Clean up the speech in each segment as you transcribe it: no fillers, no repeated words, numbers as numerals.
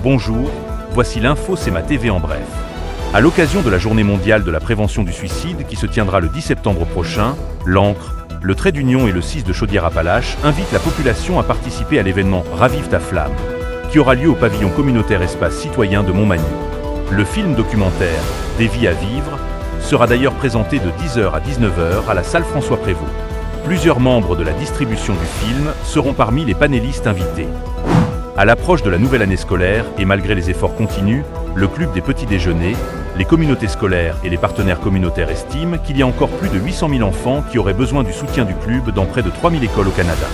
Bonjour, voici l'info CEMA TV en bref. À l'occasion de la Journée mondiale de la prévention du suicide qui se tiendra le 10 septembre prochain, l'Ancre, le Trait d'Union et le CIS de Chaudière-Appalaches invitent la population à participer à l'événement Ravive ta flamme, qui aura lieu au pavillon communautaire Espace Citoyen de Montmagny. Le film documentaire « Des vies à vivre » sera d'ailleurs présenté de 10h à 19h à la salle François Prévost. Plusieurs membres de la distribution du film seront parmi les panélistes invités. À l'approche de la nouvelle année scolaire et malgré les efforts continus, le Club des petits déjeuners, les communautés scolaires et les partenaires communautaires estiment qu'il y a encore plus de 800 000 enfants qui auraient besoin du soutien du club dans près de 3000 écoles au Canada.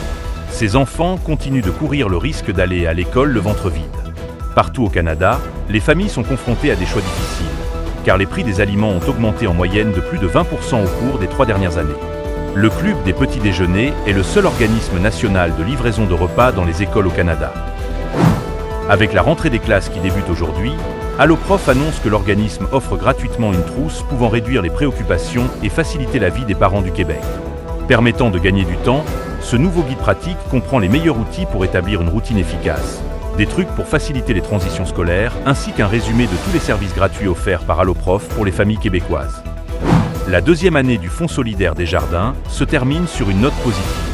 Ces enfants continuent de courir le risque d'aller à l'école le ventre vide. Partout au Canada, les familles sont confrontées à des choix difficiles, car les prix des aliments ont augmenté en moyenne de plus de 20% au cours des 3 dernières années. Le Club des petits déjeuners est le seul organisme national de livraison de repas dans les écoles au Canada. Avec la rentrée des classes qui débute aujourd'hui, Alloprof annonce que l'organisme offre gratuitement une trousse pouvant réduire les préoccupations et faciliter la vie des parents du Québec. Permettant de gagner du temps, ce nouveau guide pratique comprend les meilleurs outils pour établir une routine efficace, des trucs pour faciliter les transitions scolaires, ainsi qu'un résumé de tous les services gratuits offerts par Alloprof pour les familles québécoises. La deuxième année du Fonds solidaire des jardins se termine sur une note positive.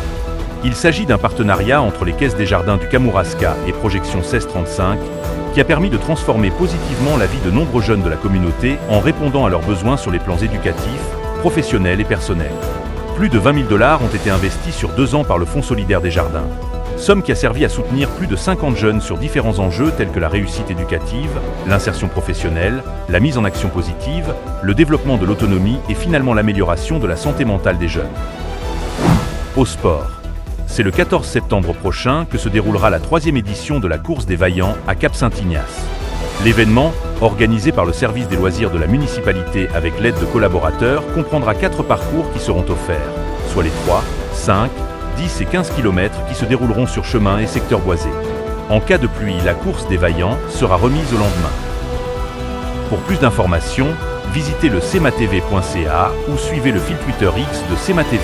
Il s'agit d'un partenariat entre les caisses des jardins du Kamouraska et Projection 1635 qui a permis de transformer positivement la vie de nombreux jeunes de la communauté en répondant à leurs besoins sur les plans éducatifs, professionnels et personnels. Plus de 20 000 $ ont été investis sur 2 ans par le Fonds solidaire des jardins, somme qui a servi à soutenir plus de 50 jeunes sur différents enjeux tels que la réussite éducative, l'insertion professionnelle, la mise en action positive, le développement de l'autonomie et finalement l'amélioration de la santé mentale des jeunes. Au sport. C'est le 14 septembre prochain que se déroulera la 3e édition de la course des Vaillants à Cap-Saint-Ignace. L'événement, organisé par le service des loisirs de la municipalité avec l'aide de collaborateurs, comprendra 4 parcours qui seront offerts, soit les 3, 5, 10 et 15 km qui se dérouleront sur chemin et secteur boisé. En cas de pluie, la course des Vaillants sera remise au lendemain. Pour plus d'informations, visitez le cematv.ca ou suivez le fil Twitter X de CEMA TV.